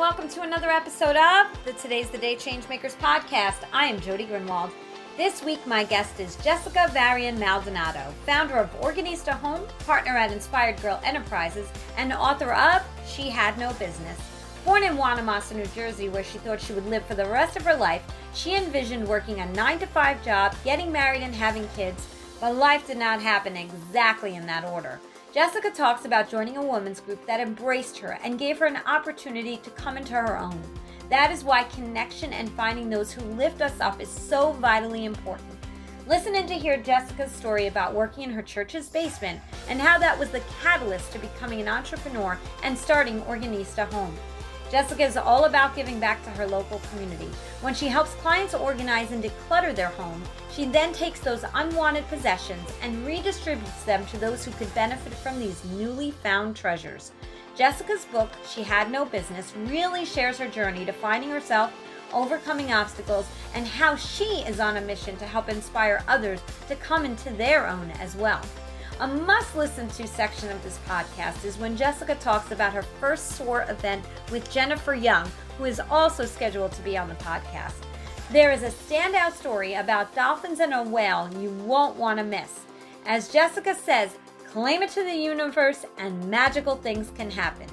welcome to another episode of the Today's the Day Changemakers Podcast. I am Jody Grunwald. This week, my guest is Jessica Varian Maldonado, founder of Organista Home, partner at Inspired Girl Enterprises, and author of She Had No Business. Born in Wanamassa, New Jersey, where she thought she would live for the rest of her life, she envisioned working a 9-to-5 job, getting married, and having kids, but life did not happen exactly in that order. Jessica talks about joining a women's group that embraced her and gave her an opportunity to come into her own. That is why connection and finding those who lift us up is so vitally important. Listen in to hear Jessica's story about working in her church's basement and how that was the catalyst to becoming an entrepreneur and starting Organista Home. Jessica is all about giving back to her local community. When she helps clients organize and declutter their home, she then takes those unwanted possessions and redistributes them to those who could benefit from these newly found treasures. Jessica's book, She Had No Business, really shares her journey to finding herself, overcoming obstacles, and how she is on a mission to help inspire others to come into their own as well. A must-listen-to section of this podcast is when Jessica talks about her first SOAR event with Jennifer Young, who is also scheduled to be on the podcast. There is a standout story about dolphins and a whale you won't want to miss. As Jessica says, claim it to the universe and magical things can happen.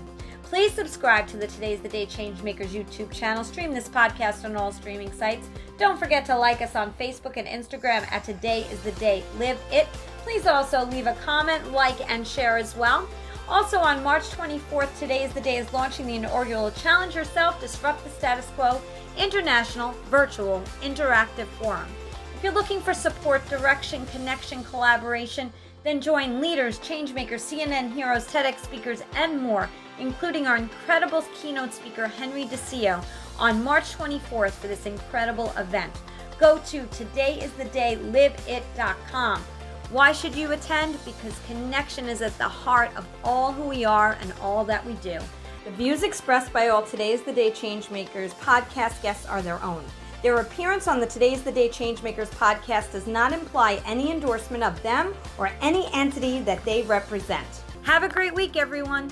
Please subscribe to the Today's the Day Changemakers YouTube channel. Stream this podcast on all streaming sites. Don't forget to like us on Facebook and Instagram at Today is the Day Live It. Please also leave a comment, like, and share as well. Also on March 24th, Today is the Day is launching the inaugural Challenge Yourself, Disrupt the Status Quo International Virtual Interactive Forum. If you're looking for support, direction, connection, collaboration, then join leaders, changemakers, CNN heroes, TEDx speakers, and more, including our incredible keynote speaker, Henry DeCio, on March 24th for this incredible event. Go to todayisthedayliveit.com. Why should you attend? Because connection is at the heart of all who we are and all that we do. The views expressed by all Today's the Day Changemakers podcast guests are their own. Their appearance on the Today's the Day Changemakers podcast does not imply any endorsement of them or any entity that they represent. Have a great week, everyone.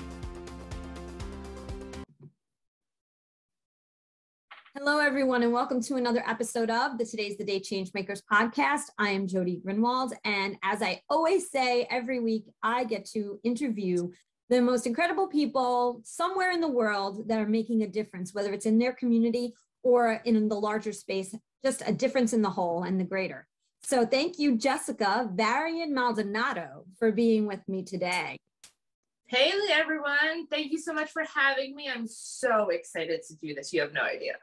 Hello, everyone, and welcome to another episode of the Today's the Day Changemakers podcast. I am Jody Grunwald, and as I always say every week, I get to interview the most incredible people somewhere in the world that are making a difference, whether it's in their community or in the larger space, just a difference in the whole and the greater. So thank you, Jessica Varian Maldonado, for being with me today. Hey, everyone. Thank you so much for having me. I'm so excited to do this. You have no idea.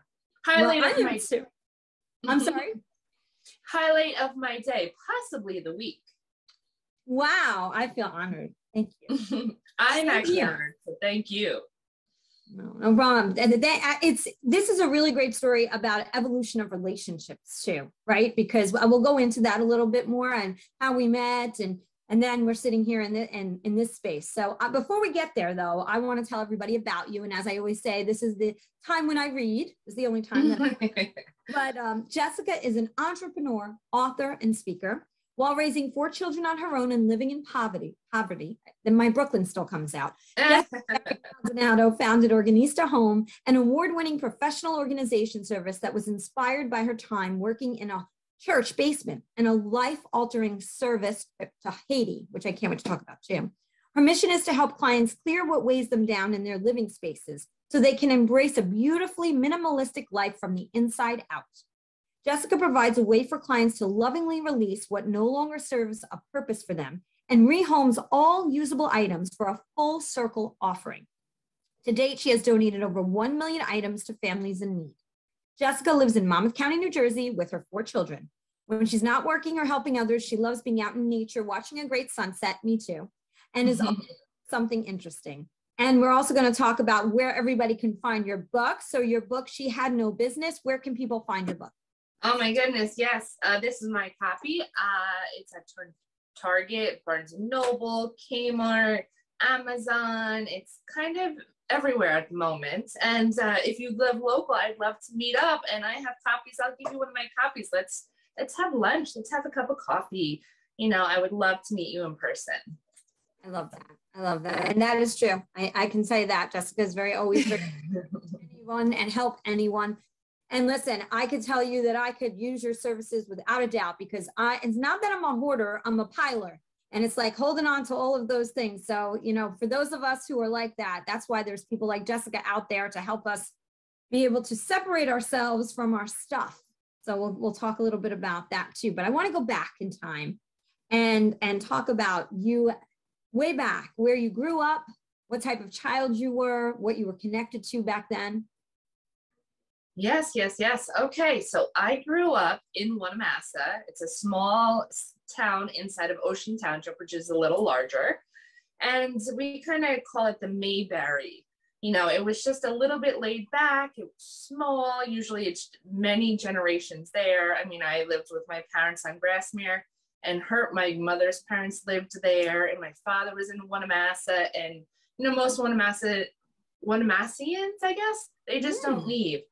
Highlight of my day. I'm sorry? Highlight of my day, possibly the week. Wow, I feel honored. Thank you. I'm actually honored, so thank you. No problem. This is a really great story about evolution of relationships too, right? Because we'll go into that a little bit more and how we met, and then we're sitting here in this space. So before we get there, though, I want to tell everybody about you. And as I always say, this is the time when I read. It's the only time that I read. But Jessica is an entrepreneur, author, and speaker. While raising 4 children on her own and living in poverty, then my Brooklyn still comes out. Jessica Maldonado founded Organista Home, an award-winning professional organization service that was inspired by her time working in a church basement and a life-altering service trip to Haiti, which I can't wait to talk about, Jim. Her mission is to help clients clear what weighs them down in their living spaces so they can embrace a beautifully minimalistic life from the inside out. Jessica provides a way for clients to lovingly release what no longer serves a purpose for them and rehomes all usable items for a full circle offering. To date, she has donated over 1 million items to families in need. Jessica lives in Monmouth County, New Jersey with her 4 children. When she's not working or helping others, she loves being out in nature, watching a great sunset, me too, and is something interesting. And we're also going to talk about where everybody can find your book. So your book, She Had No Business, where can people find your book? Oh my goodness, yes. This is my copy. It's at Target, Barnes & Noble, Kmart, Amazon. It's kind of everywhere at the moment. And if you live local, I'd love to meet up. And I have copies. I'll give you one of my copies. Let's have lunch. Let's have a cup of coffee. You know, I would love to meet you in person. I love that. And that is true. I can say that. Jessica is always very anyone and help anyone. And listen, I could tell you that I could use your services without a doubt, because it's not that I'm a hoarder, I'm a piler. And it's like holding on to all of those things. So, for those of us who are like that, that's why there's people like Jessica out there to help us be able to separate ourselves from our stuff. So we'll talk a little bit about that too. But I want to go back in time and talk about you way back, where you grew up, what type of child you were, what you were connected to back then. Yes. Okay, so I grew up in Winnemassa. It's a small town inside of Ocean Township, which is a little larger. And we kind of call it the Mayberry. It was just a little bit laid back. It was small. Usually it's many generations there. I mean, I lived with my parents on Grassmere, and my mother's parents lived there, and my father was in Winnemassa. And, most Winnemassians, I guess, they just don't leave.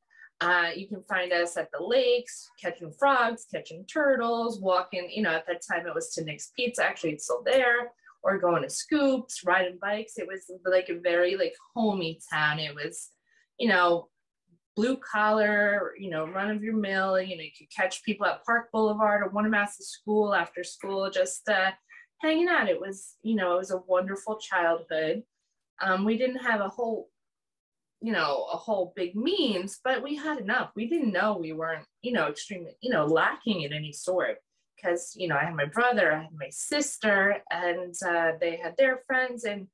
You can find us at the lakes, catching frogs, catching turtles, walking, at that time it was to Nick's Pizza. Actually, it's still there. Or going to scoops, riding bikes. It was like a very homey town. It was, blue collar, run of your mill. You could catch people at Park Boulevard or Winnemassa School after school, just hanging out. It was, it was a wonderful childhood. We didn't have a whole big means, but we had enough. We didn't know we weren't, extremely, lacking in any sort. Because, I had my brother, I had my sister, and they had their friends, and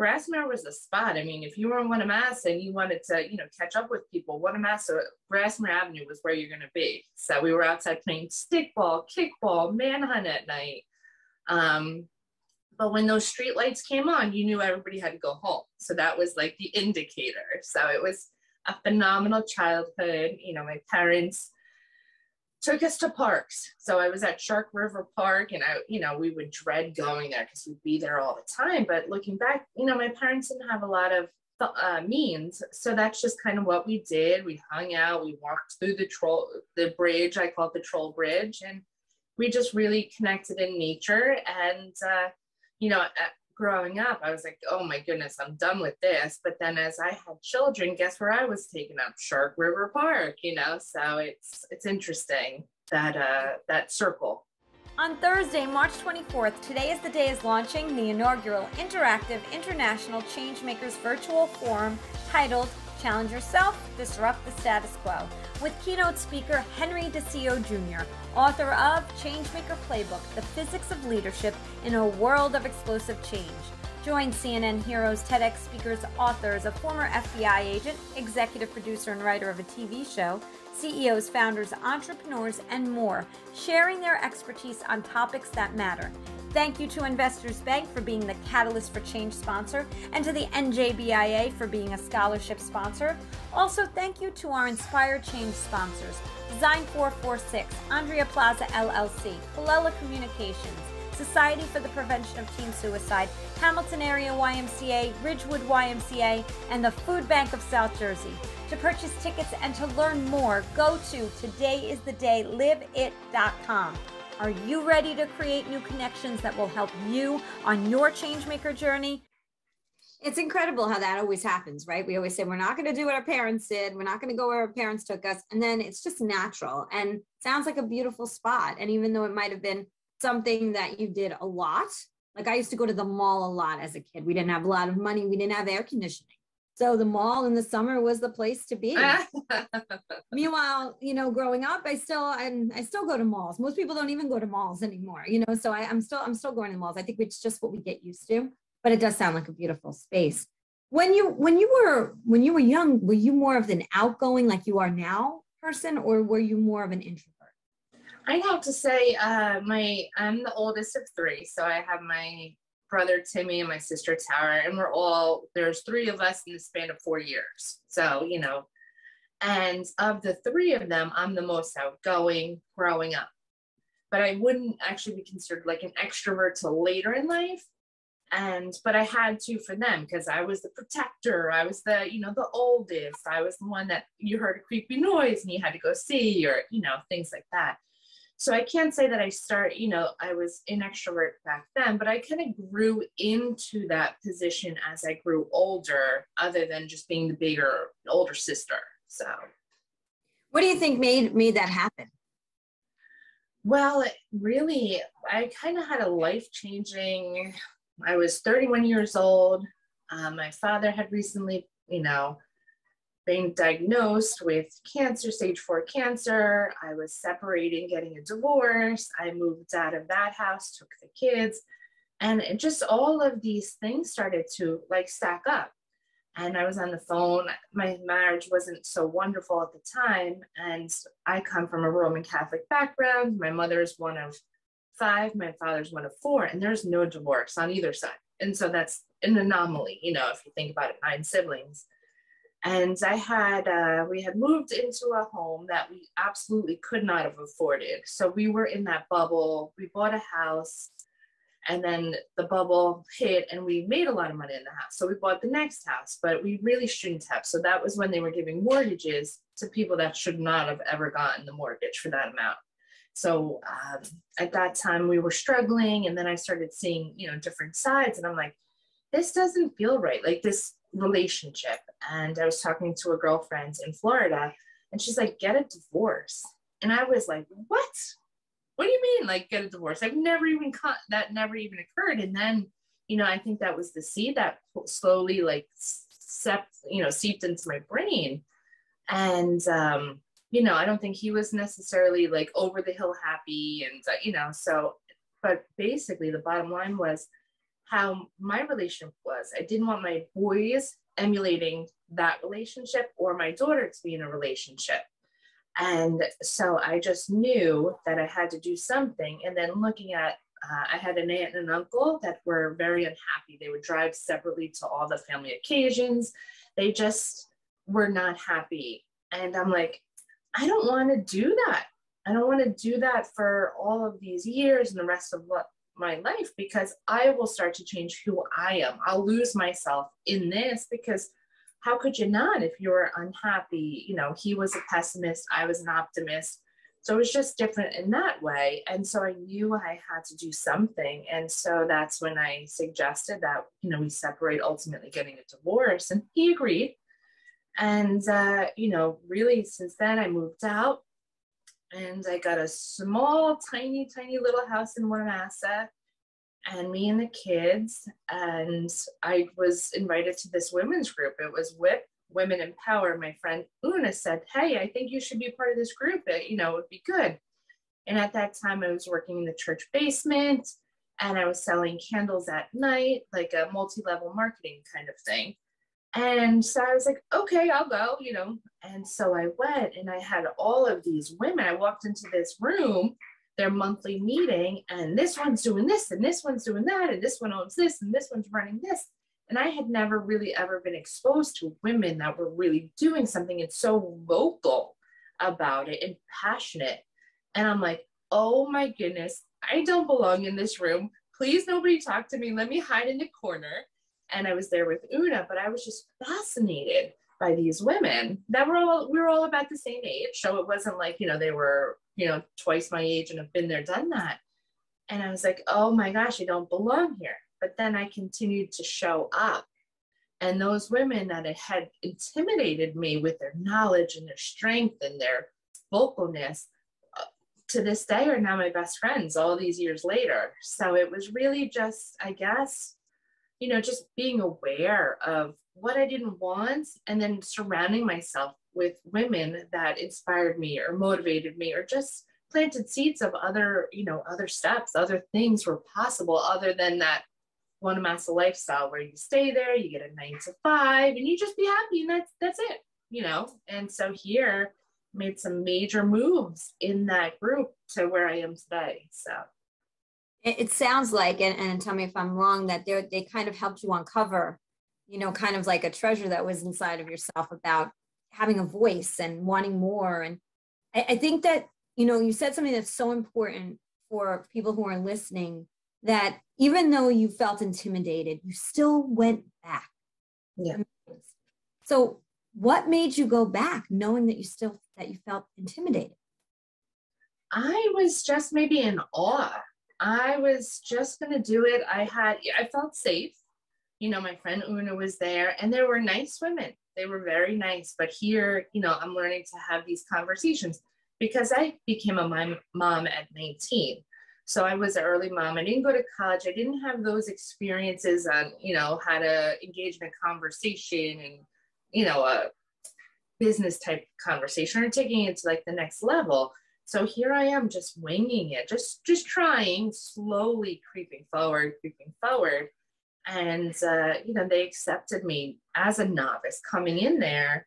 Grassmere was the spot. I mean, if you were in Winnemassa and you wanted to, catch up with people, Grassmere Avenue was where you're going to be. So we were outside playing stickball, kickball, manhunt at night. But when those street lights came on, you knew everybody had to go home. So that was like the indicator. So it was a phenomenal childhood. My parents took us to parks. So I was at Shark River Park, and we would dread going there because we'd be there all the time. But looking back, my parents didn't have a lot of means. So that's just kind of what we did. We hung out, we walked through the bridge. I call it the Troll Bridge. And we just really connected in nature. And, growing up, I was like, oh my goodness, I'm done with this. But then as I had children, guess where I was taken up? Shark River Park, so it's interesting that circle. On Thursday, March 24th, Today is the Day is launching the inaugural interactive international Changemakers virtual forum titled Challenge Yourself, Disrupt the Status Quo, with keynote speaker Henry DeCio Jr., author of Changemaker Playbook, The Physics of Leadership in a World of Explosive Change. Join CNN Heroes, TEDx speakers, authors, a former FBI agent, executive producer and writer of a TV show, CEOs, founders, entrepreneurs, and more, sharing their expertise on topics that matter. Thank you to Investors Bank for being the Catalyst for Change sponsor, and to the NJBIA for being a scholarship sponsor. Also, thank you to our Inspired Change sponsors, Design 446, Andrea Plaza LLC, Colella Communications, Society for the Prevention of Teen Suicide, Hamilton Area YMCA, Ridgewood YMCA, and the Food Bank of South Jersey. To purchase tickets and to learn more, go to todayisthedayliveit.com. Are you ready to create new connections that will help you on your changemaker journey? It's incredible how that always happens, right? We always say we're not going to do what our parents did. We're not going to go where our parents took us. And then it's just natural and sounds like a beautiful spot. And even though it might have been something that you did a lot, like I used to go to the mall a lot as a kid. We didn't have a lot of money. We didn't have air conditioning. So the mall in the summer was the place to be. Meanwhile, growing up, I still go to malls. Most people don't even go to malls anymore, so I'm still going to malls. I think it's just what we get used to, but it does sound like a beautiful space. When you were young, were you more of an outgoing like you are now person, or were you more of an introvert? I have to say, I'm the oldest of three. So I have my brother Timmy and my sister Tara, and there's three of us in the span of 4 years. So, and of the three of them, I'm the most outgoing growing up, but I wouldn't actually be considered like an extrovert till later in life. But I had to for them, because I was the protector. I was the oldest. I was the one that you heard a creepy noise and you had to go see, or, things like that. So I can't say that I was an extrovert back then, but I kind of grew into that position as I grew older, other than just being the bigger, older sister. So what do you think made that happen? Well, really, I kind of had a life-changing, I was 31 years old. My father had recently, being diagnosed with cancer, stage 4 cancer. I was separating, getting a divorce. I moved out of that house, took the kids, and it just all of these things started to like stack up. And I was on the phone. My marriage wasn't so wonderful at the time. And I come from a Roman Catholic background. My mother is one of 5, my father's one of 4, and there's no divorce on either side. And so that's an anomaly, if you think about it, 9 siblings. And we had moved into a home that we absolutely could not have afforded. So we were in that bubble. We bought a house, and then the bubble hit, and we made a lot of money in the house. So we bought the next house, but we really shouldn't have. So that was when they were giving mortgages to people that should not have ever gotten the mortgage for that amount. So at that time we were struggling, and then I started seeing, different sides, and I'm like, this doesn't feel right, like this relationship. And I was talking to a girlfriend in Florida, and she's like, get a divorce. And I was like, what do you mean, like, get a divorce? That never even occurred. And then, I think that was the seed that slowly seeped into my brain. And, I don't think he was necessarily like over the hill happy. And, but basically the bottom line was how my relationship was. I didn't want my boys emulating that relationship or my daughter to be in a relationship. And so I just knew that I had to do something. And then looking at, I had an aunt and an uncle that were very unhappy. They would drive separately to all the family occasions. They just were not happy. And I'm like, I don't want to do that. I don't want to do that for all of these years and the rest of my life, because I will start to change who I am. I'll lose myself in this, because how could you not if you're unhappy? He was a pessimist, I was an optimist. So it was just different in that way. And so I knew I had to do something. And so that's when I suggested that, we separate, ultimately getting a divorce. And he agreed. And, really since then I moved out, and I got a small, tiny, tiny little house in Organista, and me and the kids. And I was invited to this women's group. It was WHIP, Women in Power. My friend Una said, hey, I think you should be part of this group. It would be good. And at that time I was working in the church basement, and I was selling candles at night, like a multi-level marketing kind of thing. And so I was like, okay, I'll go, And so I went, and I had all of these women. I walked into this room, their monthly meeting, and this one's doing this, and this one's doing that, and this one owns this, and this one's running this. And I had never really ever been exposed to women that were really doing something and so vocal about it and passionate. And I'm like, oh my goodness, I don't belong in this room. Please, nobody talk to me. Let me hide in the corner. And I was there with Una, but I was just fascinated by these women that we were all about the same age. So it wasn't like, they were, twice my age and have been there, done that. And I was like, oh my gosh, I don't belong here. But then I continued to show up. And those women that had intimidated me with their knowledge and their strength and their vocalness, to this day are now my best friends all these years later. So it was really just, I guess, just being aware of what I didn't want, and then surrounding myself with women that inspired me or motivated me, or just planted seeds of other steps, other things were possible other than that one massa lifestyle where you stay there, you get a 9 to 5, and you just be happy, and that's it, And so here made some major moves in that group to where I am today. So it sounds like, and tell me if I'm wrong, that they kind of helped you uncover, kind of like a treasure that was inside of yourself about having a voice and wanting more. And I think that, you said something that's so important for people who are listening, that even though you felt intimidated, you still went back. Yeah. So what made you go back knowing that you felt intimidated? I was just maybe in awe. I was just going to do it. I felt safe. My friend Una was there, and there were nice women. They were very nice. But here, I'm learning to have these conversations because I became a mom at 19. So I was an early mom. I didn't go to college. I didn't have those experiences on, how to engage in a conversation and, a business type conversation or taking it to like the next level. So here I am just winging it, just trying, slowly creeping forward. And, they accepted me as a novice coming in there,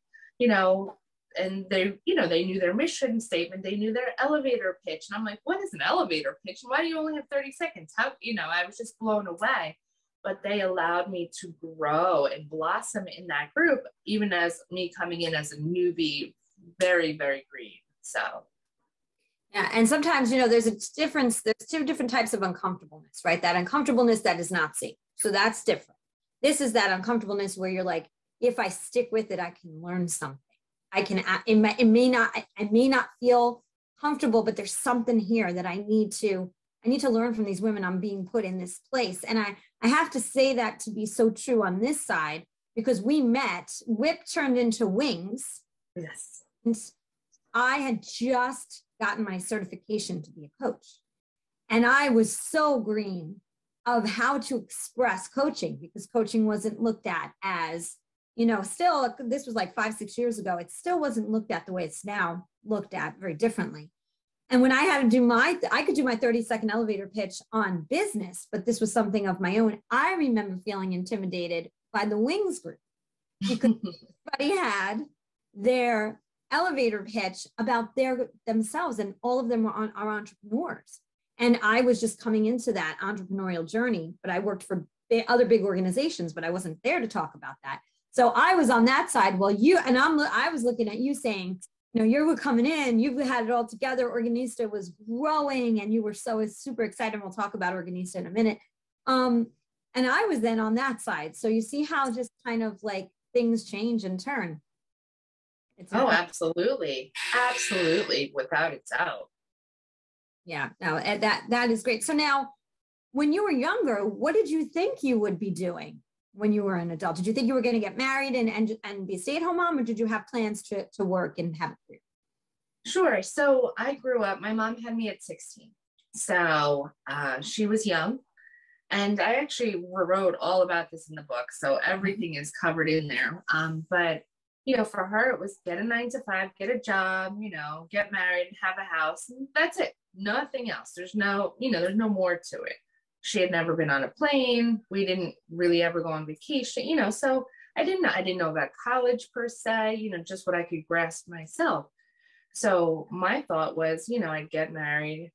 and they knew their mission statement. They knew their elevator pitch. And I'm like, what is an elevator pitch? Why do you only have 30 seconds? I was just blown away. But they allowed me to grow and blossom in that group, even as me coming in as a newbie, very, very green. So. Yeah. And sometimes, there's a difference. There's two different types of uncomfortableness, right? That uncomfortableness that is not safe. So that's different. This is that uncomfortableness where you're like, if I stick with it, I can learn something. I may not feel comfortable, but there's something here that I need to learn from these women. I'm being put in this place. And I have to say that to be so true on this side, because we met, Whip turned into Wings. Yes. And I had just gotten my certification to be a coach. And I was so green of how to express coaching, because coaching wasn't looked at as, still, this was like 5-6 years ago. It still wasn't looked at the way it's now looked at, very differently. And when I had to do I could do my 30-second elevator pitch on business, but this was something of my own. I remember feeling intimidated by the Wings group because everybody had their elevator pitch about themselves, and all of them are entrepreneurs. And I was just coming into that entrepreneurial journey, but I worked for other big organizations, but I wasn't there to talk about that. So I was on that side. Well, I was looking at you saying, you were coming in, you had it all together. Organista was growing and you were so super excited. We'll talk about Organista in a minute. And I was then on that side. So you see how just kind of like things change and turn. Absolutely. Absolutely. Without a doubt. Yeah, no, that is great. So now, when you were younger, what did you think you would be doing when you were an adult? Did you think you were going to get married and be a stay-at-home mom, or did you have plans to work and have a career? Sure. So I grew up, my mom had me at 16. So she was young. And I actually wrote all about this in the book. So everything is covered in there. But for her, it was get a 9-to-5, get a job, get married, have a house. And that's it. Nothing else. There's no more to it. She had never been on a plane. We didn't really ever go on vacation, so I didn't know about college per se, just what I could grasp myself. So my thought was, I'd get married,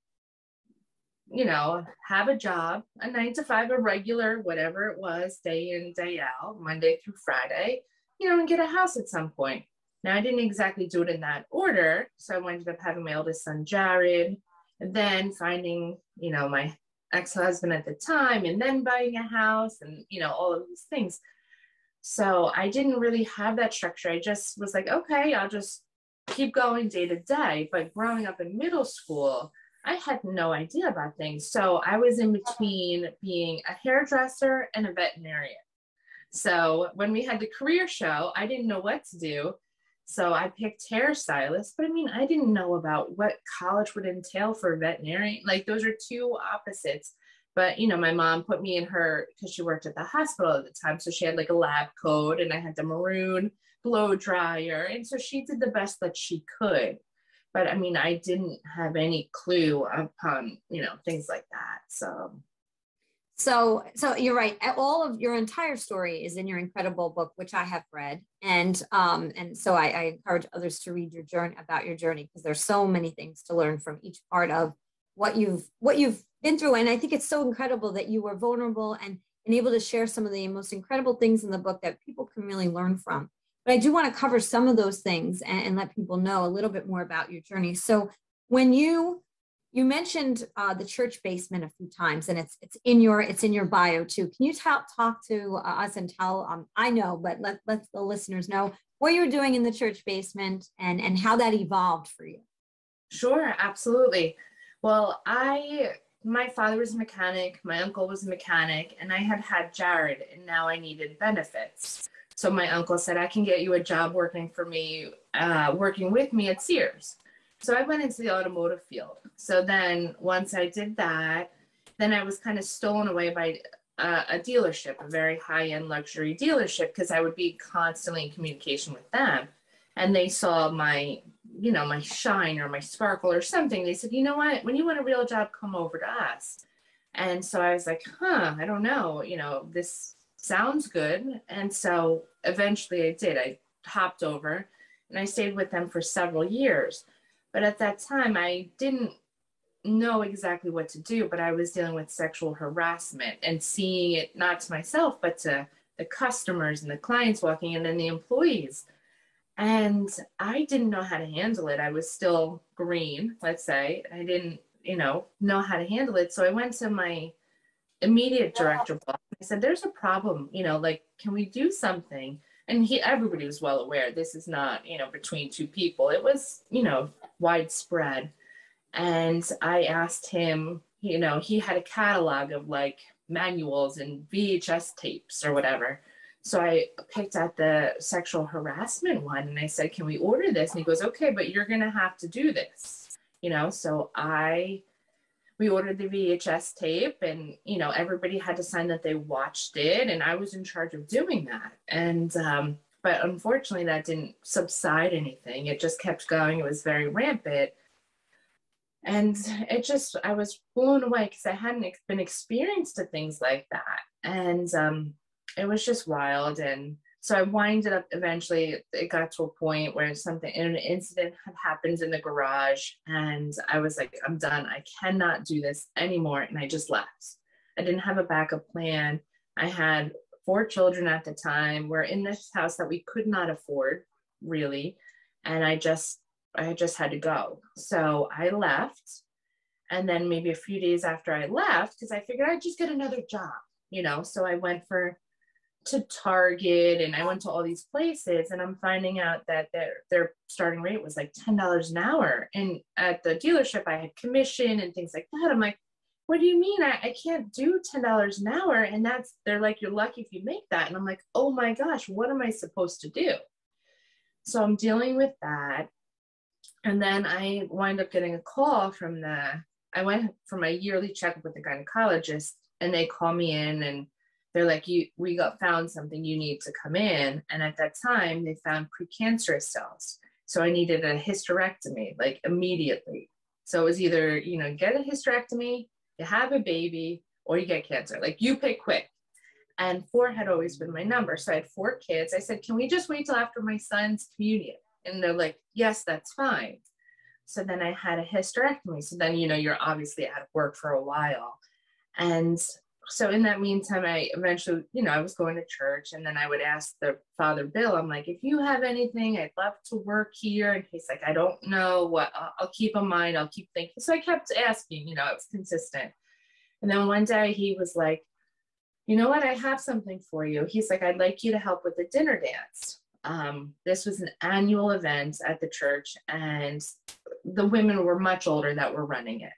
have a job, a 9-to-5, a regular, whatever it was, day in, day out, Monday through Friday, and get a house at some point. Now, I didn't exactly do it in that order. So I ended up having my eldest son, Jared, and then finding, my ex-husband at the time, and then buying a house and, all of these things. So I didn't really have that structure. I just was like, okay, I'll just keep going day to day. But growing up in middle school, I had no idea about things. So I was in between being a hairdresser and a veterinarian. So when we had the career show, I didn't know what to do. So I picked hairstylist, but I didn't know about what college would entail for a veterinarian. Like, those are two opposites. But, my mom put me in her, because she worked at the hospital at the time. So she had like a lab coat, and I had the maroon blow dryer. And so she did the best that she could. But I didn't have any clue upon, things like that. So you're right. All of your entire story is in your incredible book, which I have read. And so I encourage others to read your journey, because there's so many things to learn from each part of what you've been through. And I think it's so incredible that you were vulnerable and able to share some of the most incredible things in the book that people can really learn from. But I do want to cover some of those things and let people know a little bit more about your journey. So when you mentioned the church basement a few times, and it's in your bio too. Can you talk to us and tell? I know, but let the listeners know what you were doing in the church basement and how that evolved for you. Sure, absolutely. Well, my father was a mechanic, my uncle was a mechanic, and I had Jared, and now I needed benefits. So my uncle said, I can get you a job working for me, working with me at Sears. So I went into the automotive field. So then once I did that, then I was kind of stolen away by a dealership, a very high-end luxury dealership, because I would be constantly in communication with them. And they saw my, my shine or my sparkle or something. They said, you know what, when you want a real job, come over to us. And so I was like, I don't know, this sounds good. And so eventually I did. I hopped over and I stayed with them for several years. But at that time, I didn't know exactly what to do, but I was dealing with sexual harassment and seeing it not to myself, but to the customers and the clients walking in and the employees. And I didn't know how to handle it. I was still green, let's say. I didn't, know how to handle it. So I went to my immediate director boss. I said, there's a problem, can we do something? And everybody was well aware this is not, between two people. It was, widespread. And I asked him, he had a catalog of like manuals and VHS tapes or whatever. So I picked out the sexual harassment one and I said, can we order this? And he goes, okay, but you're going to have to do this, so we ordered the VHS tape and, everybody had to sign that they watched it. And I was in charge of doing that. And, but unfortunately that didn't subside anything. It just kept going. It was very rampant. And I was blown away because I hadn't been experienced to things like that. And it was just wild. And so I winded up eventually, it got to a point where an incident had happened in the garage. And I was like, I'm done. I cannot do this anymore. And I just left. I didn't have a backup plan. I had 4 children at the time. We're in this house that we could not afford, really. And I just had to go. So I left. And then maybe a few days after I left, because I figured I'd just get another job, so I went to Target and I went to all these places and I'm finding out that their starting rate was like $10 an hour. And at the dealership, I had commission and things like that. I'm like, what do you mean? I can't do $10 an hour. And they're like, you're lucky if you make that. And I'm like, oh my gosh, what am I supposed to do? So I'm dealing with that. And then I wind up getting a call I went for my yearly checkup with the gynecologist and they call me in and they're like, we found something, you need to come in. And at that time they found precancerous cells. So I needed a hysterectomy, like immediately. So it was either, get a hysterectomy, you have a baby, or you get cancer. Like you pick quick. And 4 had always been my number. So I had 4 kids. I said, can we just wait till after my son's communion? And they're like, yes, that's fine. So then I had a hysterectomy. So then, you're obviously out of work for a while. And so in that meantime, I eventually, I was going to church and then I would ask the Father Bill, I'm like, if you have anything, I'd love to work here. And he's like, I don't know what, I'll keep in mind. I'll keep thinking. So I kept asking, it was consistent. And then one day he was like, you know what? I have something for you. He's like, I'd like you to help with the dinner dance. This was an annual event at the church and the women were much older that were running it.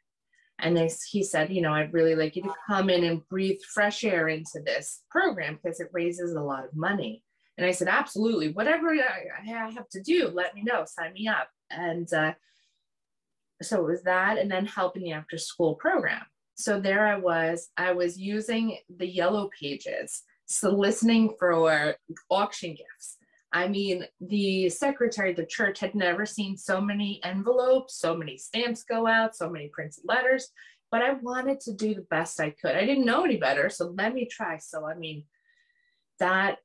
And he said, I'd really like you to come in and breathe fresh air into this program because it raises a lot of money. And I said, absolutely. Whatever I have to do, let me know, sign me up. And so it was that and then helping the after school program. So there I was using the yellow pages, soliciting for auction gifts. I mean, the secretary of the church had never seen so many envelopes, so many stamps go out, so many printed letters, but I wanted to do the best I could. I didn't know any better, so let me try. So, that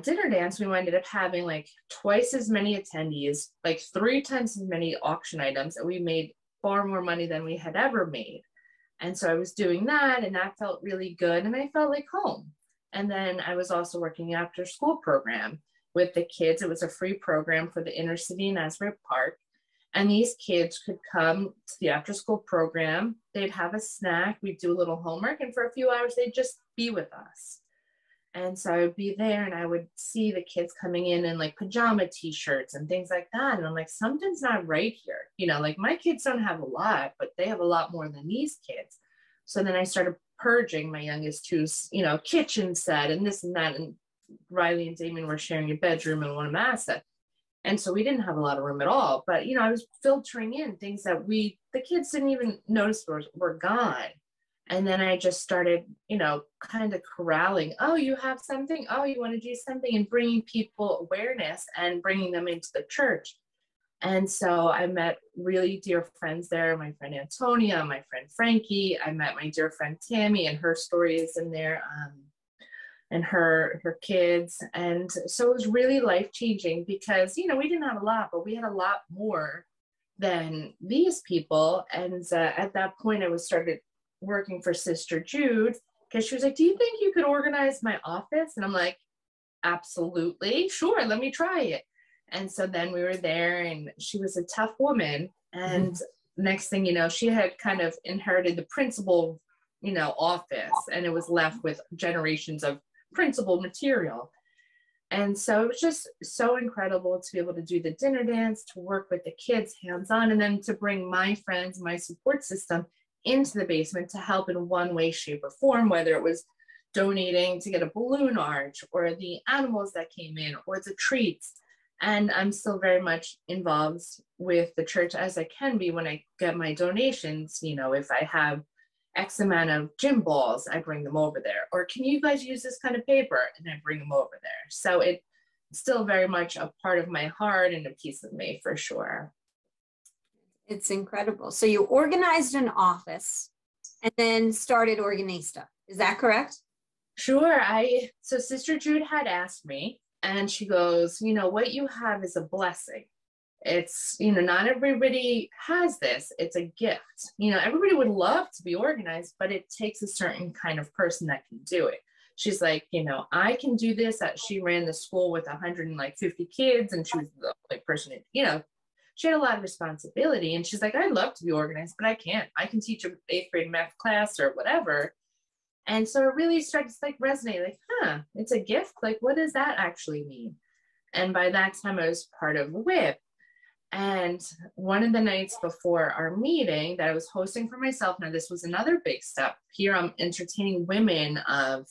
dinner dance, we ended up having like twice as many attendees, like 3 times as many auction items, and we made far more money than we had ever made. And so I was doing that, and that felt really good, and I felt like home. And then I was also working after school program with the kids. It was a free program for the inner city in Asbury Park. And these kids could come to the after school program. They'd have a snack. We'd do a little homework. And for a few hours, they'd just be with us. And so I would be there and I would see the kids coming in like pajama t-shirts and things like that. And I'm like, something's not right here. You know, like my kids don't have a lot, but they have a lot more than these kids. So then I started purging my youngest two's, you know, kitchen set and this and that. And Riley and Damien were sharing a bedroom and one massa. And so we didn't have a lot of room at all. But, you know, I was filtering in things that the kids didn't even notice were gone. And then I just started, you know, kind of corralling. Oh, you have something? Oh, you want to do something? And bringing people awareness and bringing them into the church. And so I met really dear friends there. My friend Antonia, my friend Frankie. I met my dear friend Tammy, and her story is in there, and her kids. And so it was really life-changing because, you know, we didn't have a lot, but we had a lot more than these people. And at that point, I started working for Sister Jude, because she was like, do you think you could organize my office? And I'm like, absolutely, sure, let me try it. And so then we were there, and she was a tough woman. And next thing you know, she had kind of inherited the principal, you know, office, and it was left with generations of principal material. And so it was just so incredible to be able to do the dinner dance, to work with the kids hands-on, and then to bring my friends, my support system into the basement to help in one way, shape, or form, whether it was donating to get a balloon arch, or the animals that came in, or the treats. And I'm still very much involved with the church as I can be when I get my donations. You know, if I have X amount of gym balls, I bring them over there. Or can you guys use this kind of paper? And I bring them over there. So it's still very much a part of my heart and a piece of me, for sure. It's incredible. So you organized an office and then started Organista. Is that correct? Sure. So Sister Jude had asked me, and she goes, you know, what you have is a blessing. It's, you know, not everybody has this. It's a gift. You know, everybody would love to be organized, but it takes a certain kind of person that can do it. She's like, you know, I can do this. She ran the school with 150 kids, and she was the only person, you know, she had a lot of responsibility. And she's like, I'd love to be organized, but I can't. I can teach an 8th grade math class or whatever. And so it really started to like resonate, like, it's a gift. Like, what does that actually mean? And by that time I was part of WHIP. And one of the nights before our meeting that I was hosting for myself, now this was another big step. Here I'm entertaining women of,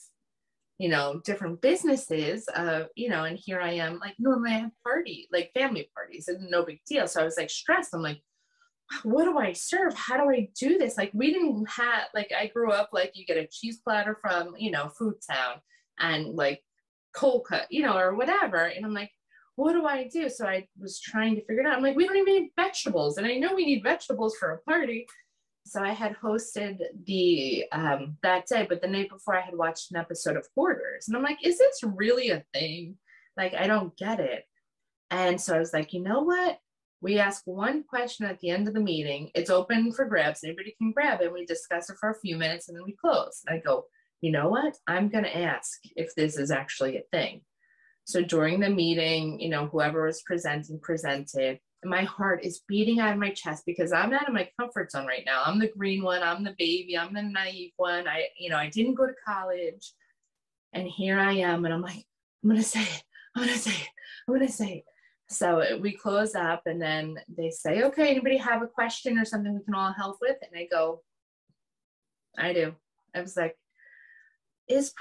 you know, different businesses, you know, and here I am, like, normally I have like family parties, and no big deal. So I was like stressed. I'm like, what do I serve? How do I do this? Like, we didn't have, like, I grew up, like, you get a cheese platter from, you know, Food Town and like cold cut, you know, or whatever. And I'm like, what do I do? So I was trying to figure it out. I'm like, we don't even need vegetables. And I know we need vegetables for a party. So I had hosted that day, but the night before I had watched an episode of Hoarders. And I'm like, is this really a thing? Like, I don't get it. And so I was like, you know what? We ask one question at the end of the meeting. It's open for grabs. Anybody can grab it. We discuss it for a few minutes and then we close. And I go, you know what? I'm going to ask if this is actually a thing. So during the meeting, you know, whoever was presented. My heart is beating out of my chest because I'm out of my comfort zone right now. I'm the green one. I'm the baby. I'm the naive one. I didn't go to college. And here I am. And I'm like, I'm going to say it. I'm going to say it. I'm going to say it. So we close up and then they say, okay, anybody have a question or something we can all help with? And I go, I do. I was like, is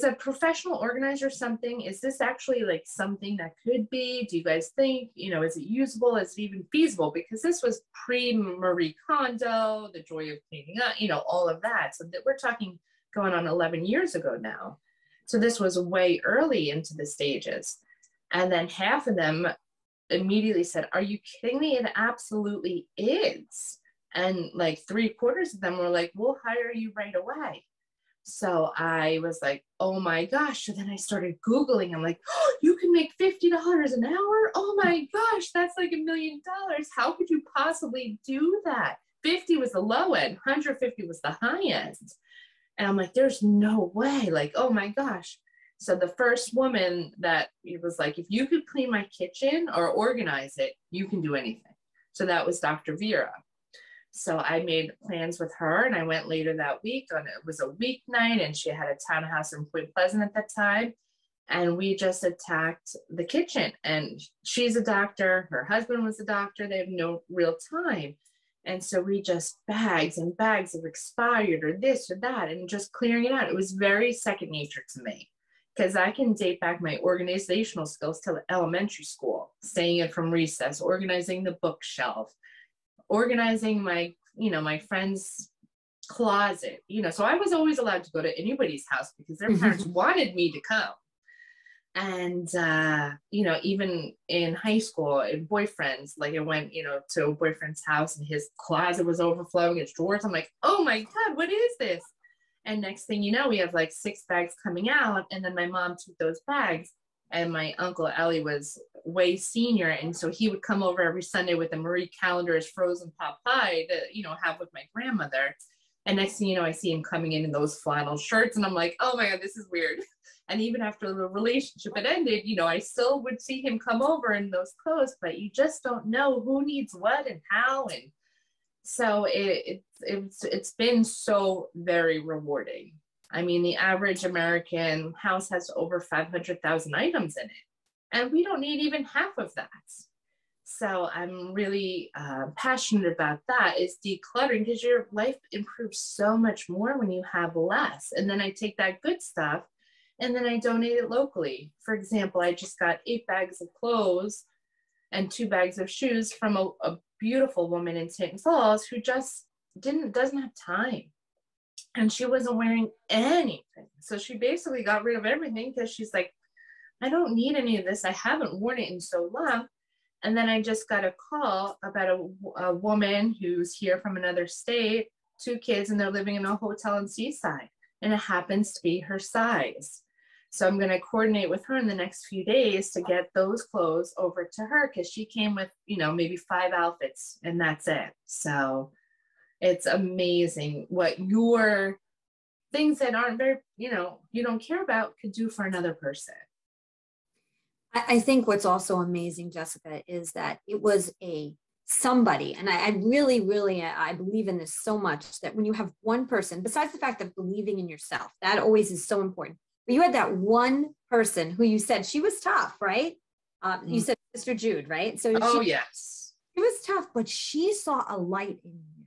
a professional organizer something? Is this actually like something that could be? Do you guys think, you know, is it usable? Is it even feasible? Because this was pre-Marie Kondo, the joy of cleaning up, you know, all of that. So that we're talking going on 11 years ago now. So this was way early into the stages. And then half of them immediately said, are you kidding me? It absolutely is. And like 3/4 of them were like, we'll hire you right away. So I was like, oh my gosh. So then I started Googling. I'm like, oh, you can make $50 an hour? Oh my gosh, that's like $1 million. How could you possibly do that? 50 was the low end, 150 was the high end. And I'm like, there's no way. Like, oh my gosh. So the first woman that it was like, if you could clean my kitchen or organize it, you can do anything. So that was Dr. Vera. So I made plans with her and I went later that week it was a weeknight, and she had a townhouse in Point Pleasant at that time. And we just attacked the kitchen, and she's a doctor. Her husband was a doctor. They have no real time. And so we just bags and bags of expired or this or that, and just clearing it out. It was very second nature to me, because I can date back my organizational skills to elementary school, staying in from recess, organizing the bookshelf, organizing my, my friend's closet, so I was always allowed to go to anybody's house because their parents wanted me to come. And, even in high school and boyfriends, like I went, to a boyfriend's house and his closet was overflowing, his drawers. I'm like, oh my God, what is this? And next thing you know, we have like 6 bags coming out. And then my mom took those bags, and my uncle Ellie was way senior. And so he would come over every Sunday with a Marie Callender's frozen pot pie to, have with my grandmother. And next thing you know, I see him coming in those flannel shirts, and I'm like, oh my God, this is weird. And even after the relationship had ended, I still would see him come over in those clothes, but you just don't know who needs what and how. And so it's been so very rewarding. I mean, the average American house has over 500,000 items in it, and we don't need even half of that. So I'm really passionate about that, is decluttering, because your life improves so much more when you have less. And then I take that good stuff and then I donate it locally. For example, I just got 8 bags of clothes and 2 bags of shoes from a beautiful woman in St. Falls who just doesn't have time. And she wasn't wearing anything. So she basically got rid of everything because she's like, I don't need any of this. I haven't worn it in so long. And then I just got a call about a woman who's here from another state, 2 kids, and they're living in a hotel in Seaside. And it happens to be her size. So I'm going to coordinate with her in the next few days to get those clothes over to her, because she came with, maybe 5 outfits and that's it. So it's amazing what your things that aren't very, you don't care about could do for another person. I think what's also amazing, Jessica, is that it was somebody, and I really, really, I believe in this so much, that when you have one person, besides the fact of believing in yourself, that always is so important. But you had that one person who you said she was tough, right? You said Sister Jude, right? So yes, she was tough, but she saw a light in you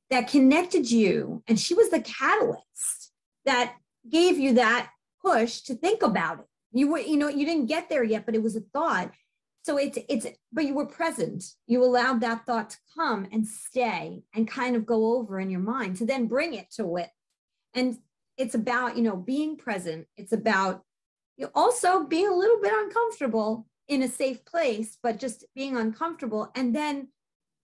that connected you, and she was the catalyst that gave you that push to think about it. You were, you didn't get there yet, but it was a thought. So but you were present. You allowed that thought to come and stay and kind of go over in your mind to then bring it to it. And it's about, being present. It's about also being a little bit uncomfortable in a safe place, but just being uncomfortable. And then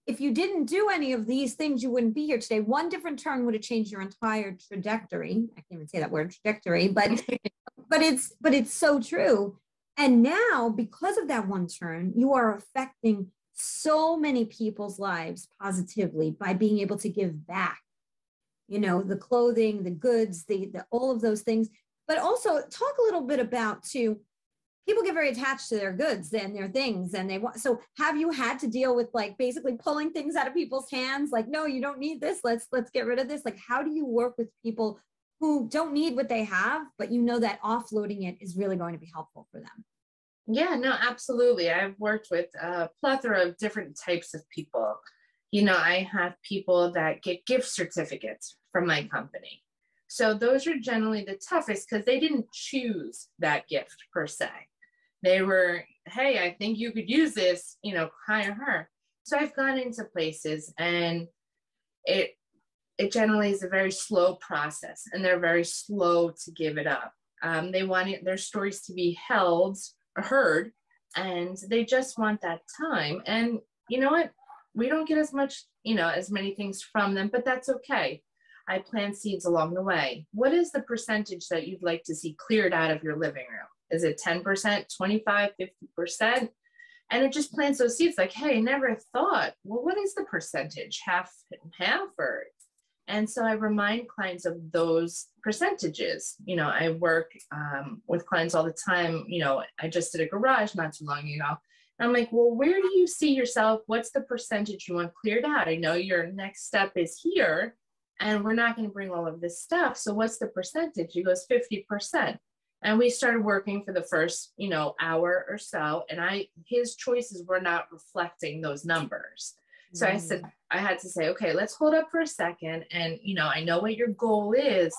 if you didn't do any of these things, you wouldn't be here today. One different turn would have changed your entire trajectory. I can't even say that word, trajectory, but it's so true. And now, because of that one turn, you are affecting so many people's lives positively by being able to give back, the clothing, the goods, the all of those things. But also talk a little bit about too, people get very attached to their goods and their things, and they want, so have you had to deal with like basically pulling things out of people's hands? Like, no, you don't need this. Let's get rid of this. Like, how do you work with people who don't need what they have, but that offloading it is really going to be helpful for them? Yeah, no, absolutely. I've worked with a plethora of different types of people. I have people that get gift certificates from my company. So those are generally the toughest because they didn't choose that gift per se. They were, hey, I think you could use this, hire her. So I've gone into places, and it generally is a very slow process, and they're very slow to give it up. They want their stories to be heard, and they just want that time. And you know what? We don't get as much, as many things from them, but that's okay. I plant seeds along the way. What is the percentage that you'd like to see cleared out of your living room? Is it 10%, 25, 50%? And it just plants those seeds like, hey, I never thought, well, what is the percentage? Half and half? And so I remind clients of those percentages. I work with clients all the time. I just did a garage not too long ago, I'm like, well, where do you see yourself? What's the percentage you want cleared out? I know your next step is here, and we're not going to bring all of this stuff. So what's the percentage? He goes, 50%. And we started working for the first, hour or so. And his choices were not reflecting those numbers. So I said, I had to say, okay, let's hold up for a second. And, I know what your goal is,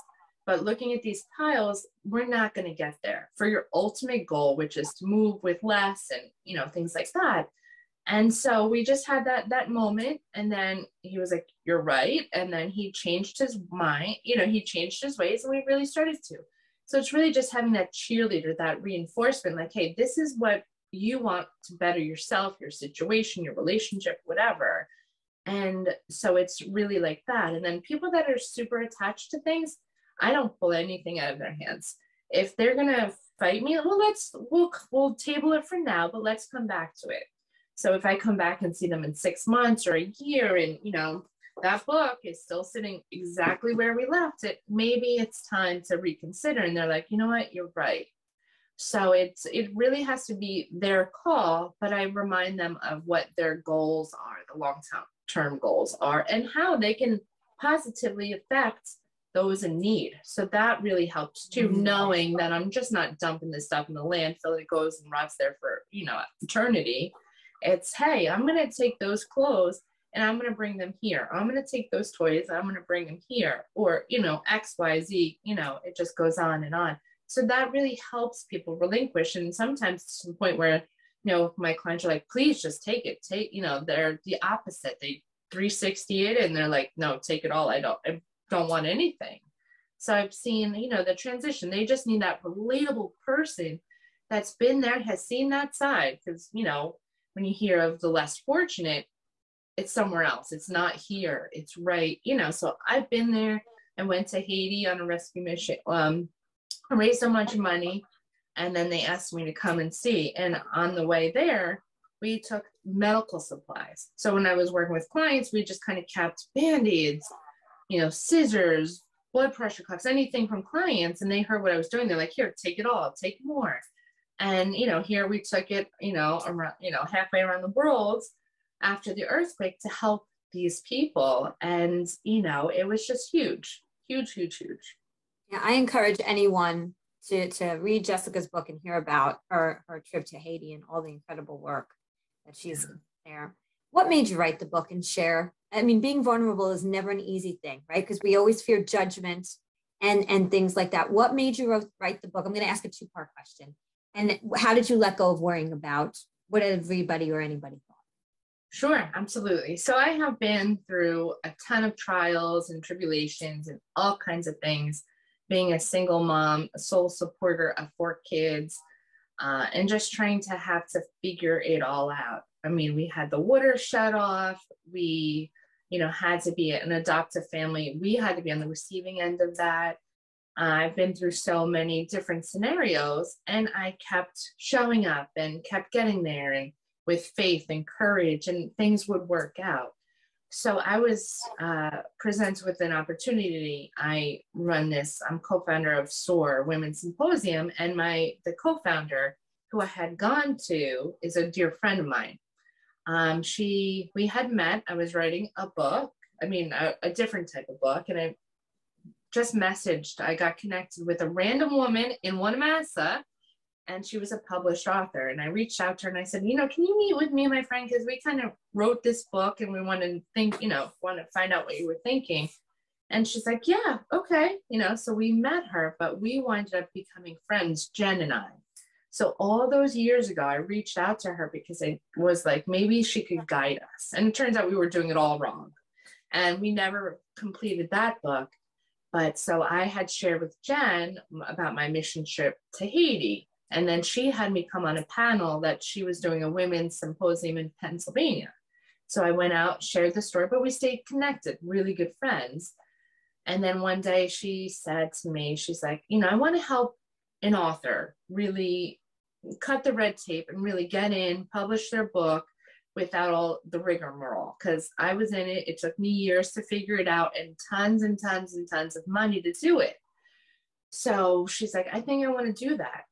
but looking at these piles, we're not going to get there for your ultimate goal, which is to move with less and, things like that. And so we just had that moment. And then he was like, you're right. And then he changed his mind, he changed his ways, and we really started to. So it's really just having that cheerleader, that reinforcement, like, hey, this is what you want to better yourself, your situation, your relationship, whatever. And so it's really like that. And then people that are super attached to things, I don't pull anything out of their hands. If they're going to fight me, well, we'll table it for now, but let's come back to it. So if I come back and see them in 6 months or a year, and, that book is still sitting exactly where we left it, maybe it's time to reconsider. And they're like, you know what, you're right. So it really has to be their call, but I remind them of what their goals are, the long-term goals are, and how they can positively affect those in need. So that really helps too, knowing that I'm just not dumping this stuff in the landfill. It goes and rots there for, eternity. It's, hey, I'm going to take those clothes and I'm going to bring them here. I'm going to take those toys and I'm going to bring them here, or, X, Y, Z, it just goes on and on. So that really helps people relinquish. And sometimes to the point where, my clients are like, please just take it. They're the opposite. They 360 it and they're like, no, take it all. I don't want anything. So I've seen, the transition. They just need that relatable person that's been there, has seen that side. Because, when you hear of the less fortunate, it's somewhere else. It's not here. It's right. So I've been there. I went to Haiti on a rescue mission. I raised a bunch of money, and then they asked me to come and see. And on the way there, we took medical supplies. So when I was working with clients, we just kind of kept Band-Aids, scissors, blood pressure cuffs, anything from clients. And they heard what I was doing. They're like, here, take it all, take more. And, here we took it, around, halfway around the world after the earthquake to help these people. And, it was just huge, huge, huge, huge. Yeah, I encourage anyone to read Jessica's book and hear about her trip to Haiti and all the incredible work that she's there. What made you write the book and share? I mean, being vulnerable is never an easy thing, right? Because we always fear judgment and things like that. What made you write the book? I'm going to ask a two-part question. And how did you let go of worrying about what everybody or anybody thought? Sure, absolutely. So I have been through a ton of trials and tribulations and all kinds of things, being a single mom, a sole supporter of 4 kids, and just trying to have to figure it all out. I mean, we had the water shut off. We, had to be an adoptive family. We had to be on the receiving end of that. I've been through so many different scenarios, and I kept showing up and kept getting there, and with faith and courage, and things would work out. So I was presented with an opportunity. I run this, I'm co-founder of SOAR Women's Symposium, and the co-founder who I had gone to is a dear friend of mine. We had met. I was writing a book, a different type of book, and I just messaged. I got connected with a random woman in Wanamassa, and she was a published author. And I reached out to her and I said, can you meet with me and my friend? Because we kind of wrote this book and we want to find out what you were thinking. And she's like, yeah, okay. So we met her, but we wound up becoming friends, Jenn and I. So all those years ago, I reached out to her because I was like, maybe she could guide us. And it turns out we were doing it all wrong. And we never completed that book. But so I had shared with Jenn about my mission trip to Haiti. And then she had me come on a panel that she was doing a women's symposium in Pennsylvania. So I went out, shared the story, but we stayed connected, really good friends. And then one day she said to me, she's like, I want to help an author really cut the red tape and really get in, publish their book without all the rigmarole. Because I was in it. It took me years to figure it out and tons and tons and tons of money to do it. So she's like, I think I want to do that.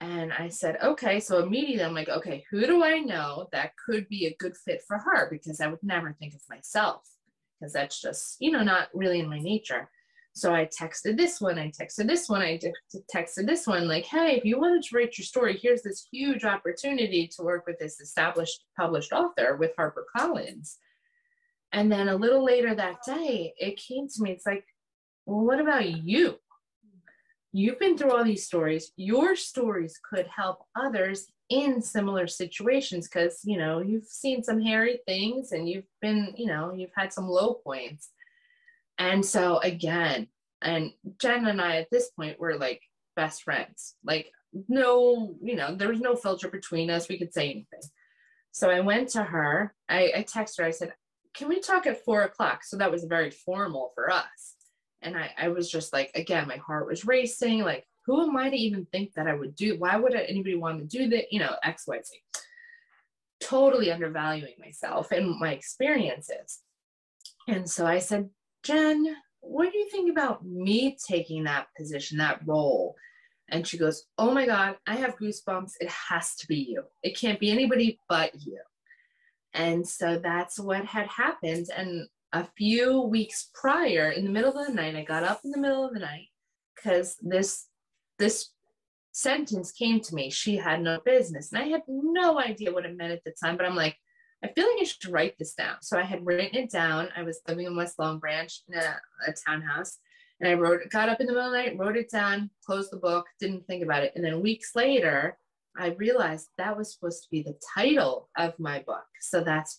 And I said, okay. So immediately I'm like, okay, who do I know that could be a good fit for her? Because I would never think of myself, because that's just, not really in my nature. So I texted this one, I texted this one, I texted this one, like, hey, if you wanted to write your story, here's this huge opportunity to work with this established published author with HarperCollins. And then a little later that day, it came to me, it's like, well, what about you? You've been through all these stories. Your stories could help others in similar situations, because, you've seen some hairy things and you've been, you've had some low points. And so again, and Jenn and I at this point were like best friends, like no, there was no filter between us. We could say anything. So I went to her, I texted her, I said, can we talk at 4:00? So that was very formal for us. And I was just like, again, my heart was racing. Like, who am I to even think that I would do? Why would anybody want to do that? X, Y, Z. Totally undervaluing myself and my experiences. And so I said, Jenn, what do you think about me taking that position, that role? And she goes, oh my God, I have goosebumps. It has to be you. It can't be anybody but you. And so that's what had happened. And a few weeks prior, in the middle of the night, I got up in the middle of the night because this sentence came to me. She had no business. And I had no idea what it meant at the time, but I'm like, I feel like I should write this down. So I had written it down. I was living in West Long Branch in a townhouse. And I got up in the middle of the night, wrote it down, closed the book, didn't think about it. And then weeks later, I realized that was supposed to be the title of my book. So that's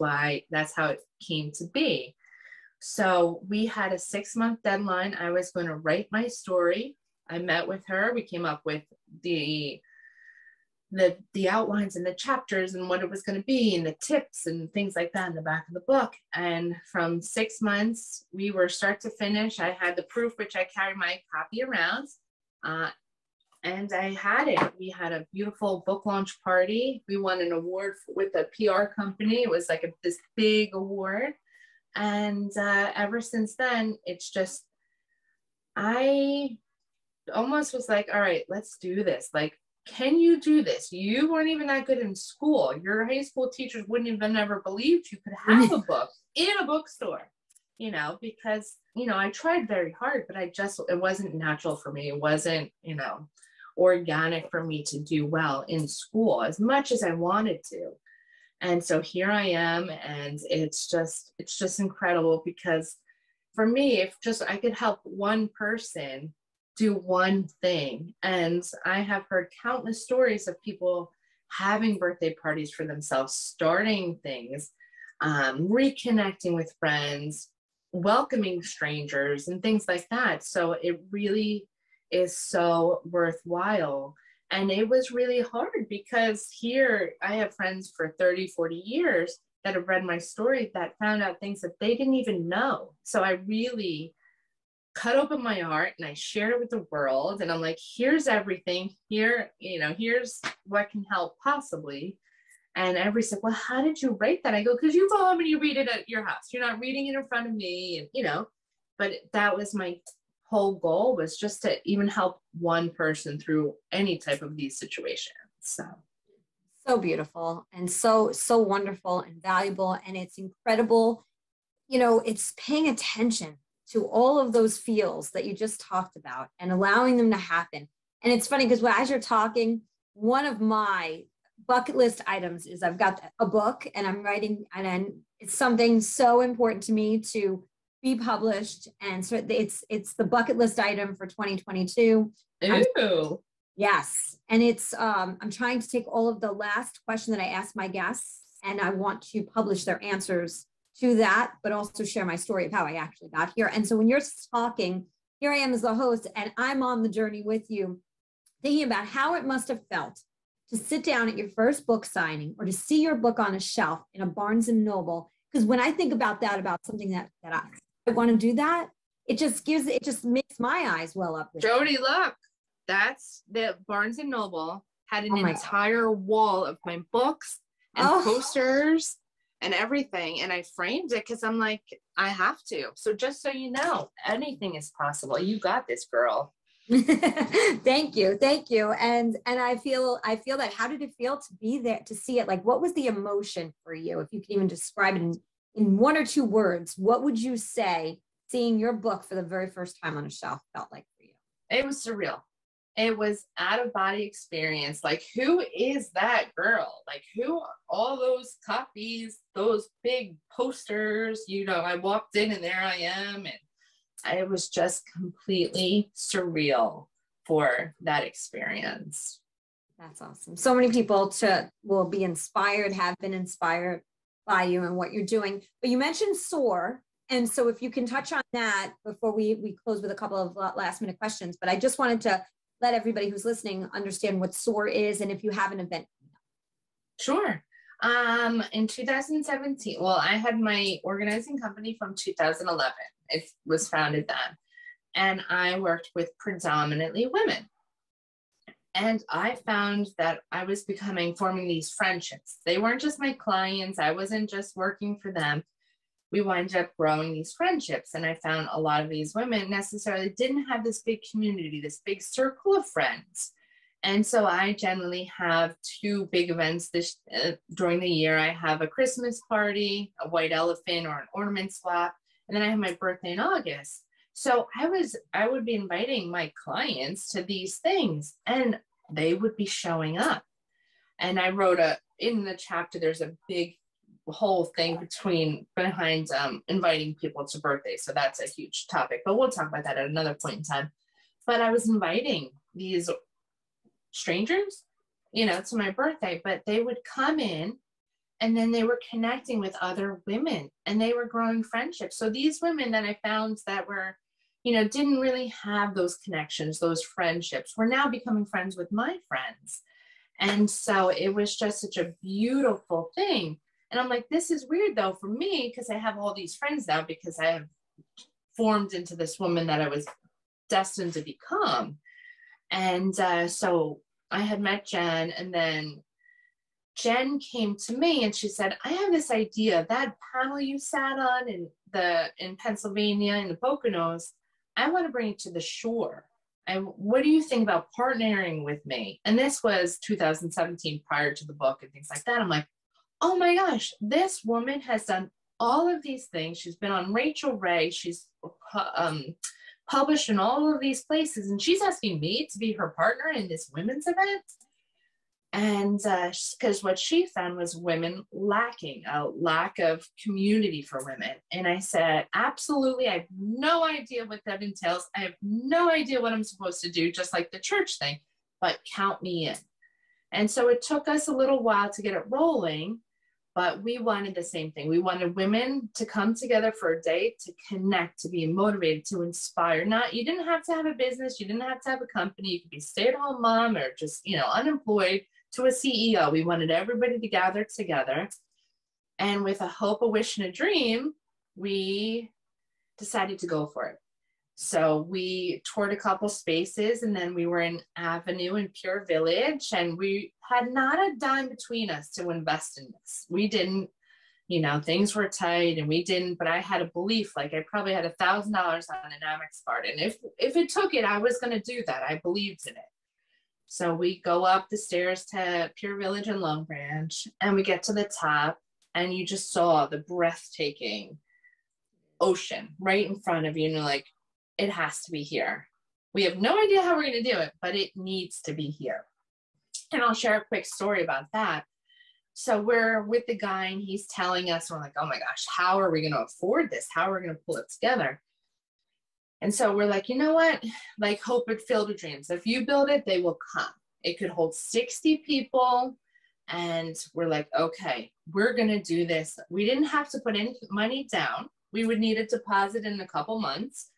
how it came to be. So we had a 6-month deadline. I was going to write my story. I met with her. We came up with the outlines and the chapters and what it was going to be and the tips and things like that in the back of the book. And from 6 months, we were start to finish. I had the proof, which I carry my copy around. And I had it. We had a beautiful book launch party. We won an award with a PR company. It was like this big award. And ever since then, it's just, I almost was like, all right, let's do this. Like, can you do this? You weren't even that good in school. Your high school teachers wouldn't even ever believed you could have a book in a bookstore, because, I tried very hard, but it wasn't natural for me. It wasn't, organic for me to do well in school as much as I wanted to. And so here I am, and it's just incredible, because for me, if just I could help one person do one thing. And I have heard countless stories of people having birthday parties for themselves, starting things, reconnecting with friends, welcoming strangers, and things like that. So it really is so worthwhile. And it was really hard, because here I have friends for 30, 40 years that have read my story that found out things that they didn't even know. So I really cut open my heart and I shared it with the world. And I'm like, here's everything here, here's what can help possibly. And everybody said, well, how did you write that? I go, because you go home and you read it at your house. You're not reading it in front of me. And, but that was my whole goal, was just to even help one person through any type of these situations. So beautiful and so wonderful and valuable. And it's incredible. It's paying attention to all of those feels that you just talked about and allowing them to happen. And it's funny because as you're talking, one of my bucket list items is I've got a book and I'm writing, and it's something so important to me to be published. And so it's the bucket list item for 2022. Ooh. Yes. And it's, I'm trying to take all of the last question that I asked my guests, and I want to publish their answers to that, but also share my story of how I actually got here. And so when you're talking, here I am as the host, and I'm on the journey with you, thinking about how it must have felt to sit down at your first book signing, or to see your book on a shelf in a Barnes and Noble. Because when I think about that, about something that I want to do that, it just makes my eyes well up. Jody, look, that's the Barnes and Noble had an entire wall of my books and posters and everything. And I framed it because I'm like, I have to. So just so you know, anything is possible. You got this, girl. Thank you. Thank you. And I feel that. How did it feel to be there, to see it? Like, what was the emotion for you? If you could even describe it in one or two words, what would you say seeing your book for the very first time on a shelf felt like for you? It was surreal. It was out of body experience. Like, who is that girl? Like, who are all those copies, those big posters? I walked in and there I am. And it was just completely surreal for that experience. That's awesome. So many people will be inspired, have been inspired by you and what you're doing. But you mentioned SOAR. And so if you can touch on that before we close with a couple of last minute questions, but I just wanted to let everybody who's listening understand what SOAR is and if you have an event. Sure. In 2017, well, I had my organizing company from 2011. It was founded then. And I worked with predominantly women. And I found that I was forming these friendships. They weren't just my clients. I wasn't just working for them. We wound up growing these friendships. And I found a lot of these women necessarily didn't have this big community, this big circle of friends. And so I generally have two big events during the year. I have a Christmas party, a white elephant or an ornament swap, and then I have my birthday in August. So I would be inviting my clients to these things and they would be showing up. And I wrote in the chapter, there's a big whole thing behind inviting people to birthdays. So that's a huge topic, but we'll talk about that at another point in time. But I was inviting these strangers, to my birthday, but they would come in and then they were connecting with other women and they were growing friendships. So these women that I found that were, didn't really have those connections, those friendships, were now becoming friends with my friends. And so it was just such a beautiful thing. And I'm like, this is weird though for me, because I have all these friends now because I have formed into this woman that I was destined to become. And so I had met Jenn, and then Jenn came to me and she said, I have this idea, that panel you sat on in Pennsylvania in the Poconos, I want to bring it to the shore. And what do you think about partnering with me? And this was 2017, prior to the book and things like that. I'm like, oh my gosh, this woman has done all of these things. She's been on Rachel Ray. She's published in all of these places. And she's asking me to be her partner in this women's event. And because what she found was women lacking, a lack of community for women. And I said, absolutely. I have no idea what that entails. I have no idea what I'm supposed to do, just like the church thing, but count me in. And so it took us a little while to get it rolling, but we wanted the same thing. We wanted women to come together for a day, to connect, to be motivated, to inspire. You didn't have to have a business. You didn't have to have a company. You could be a stay-at-home mom or just, unemployed, to a CEO. We wanted everybody to gather together. And with a hope, a wish, and a dream, we decided to go for it. So we toured a couple spaces, and then we were in Avenue in Pure Village, and we had not a dime between us to invest in this. We didn't, things were tight and we didn't, but I had a belief, like I probably had $1,000 on an Amex card. And if it took it, I was going to do that. I believed in it. So we go up the stairs to Pure Village and Long Branch, and we get to the top, and you just saw the breathtaking ocean right in front of you. And you're like, it has to be here. We have no idea how we're going to do it, but it needs to be here. And I'll share a quick story about that. So we're with the guy, and he's telling us, we're like, oh my gosh, how are we going to afford this? How are we going to pull it together? And so we're like, you know what? Like, hope it filled with dreams. If you build it, they will come. It could hold 60 people. And we're like, okay, we're going to do this. We didn't have to put any money down. We would need a deposit in a couple months.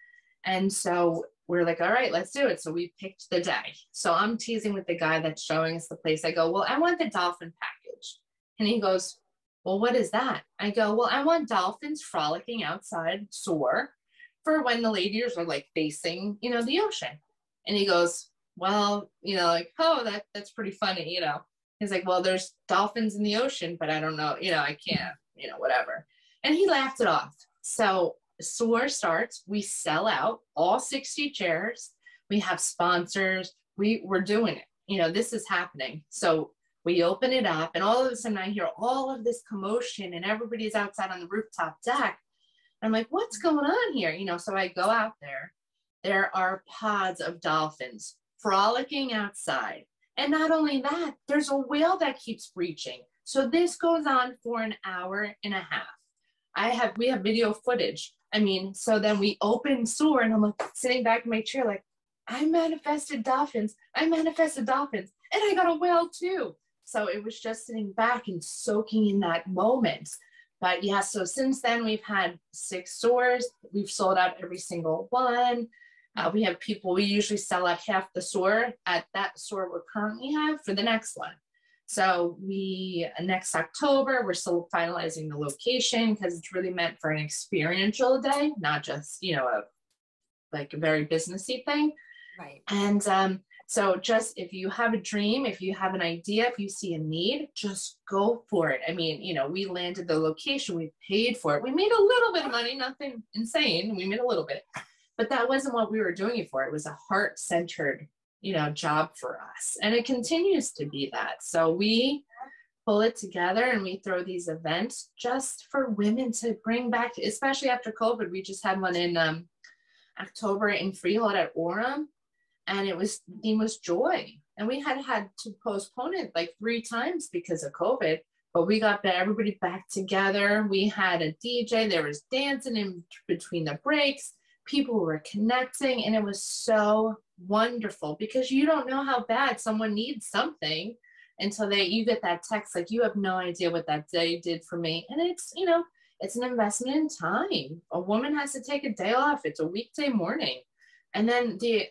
And so we're like, all right, let's do it. So we picked the day. So I'm teasing with the guy that's showing us the place. I go, well, I want the dolphin package. And he goes, well, what is that? I go, well, I want dolphins frolicking outside SOAR for when the ladies are like facing, the ocean. And he goes, well, like, oh, that's pretty funny, He's like, well, there's dolphins in the ocean, but I don't know, I can't, whatever. And he laughed it off. So SOAR starts, we sell out all 60 chairs. We have sponsors. We're doing it. You know, this is happening. So we open it up, and all of a sudden I hear all of this commotion, and everybody's outside on the rooftop deck. I'm like, what's going on here? You know, so I go out there. There are pods of dolphins frolicking outside. And not only that, there's a whale that keeps breaching. So this goes on for an hour and a half. We have video footage. I mean, so then we open SOAR, and I'm like sitting back in my chair, like, I manifested dolphins. And I got a whale too. So it was just sitting back and soaking in that moment. But yeah, so since then we've had 6 SOARs. We've sold out every single one. We have people, we usually sell out half the SOAR at that SOAR we currently have for the next one. So next October, we're still finalizing the location because it's really meant for an experiential day, not just, you know, a very businessy thing. Right. And so just if you have a dream, if you have an idea, if you see a need, just go for it. I mean, you know, we landed the location, we paid for it. We made a little bit of money, nothing insane. We made a little bit, but that wasn't what we were doing it for. It was a heart-centered, you know, job for us. And it continues to be that. So we pull it together and we throw these events just for women to bring back, especially after COVID. We just had one in October in Freehold at Orem. And the theme was joy. And we had to postpone it like 3 times because of COVID, but we got everybody back together. We had a DJ, there was dancing in between the breaks. People were connecting, and it was so wonderful because you don't know how bad someone needs something until you get that text, like, you have no idea what that day did for me. And it's, you know, it's an investment in time. A woman has to take a day off. It's a weekday morning. And then to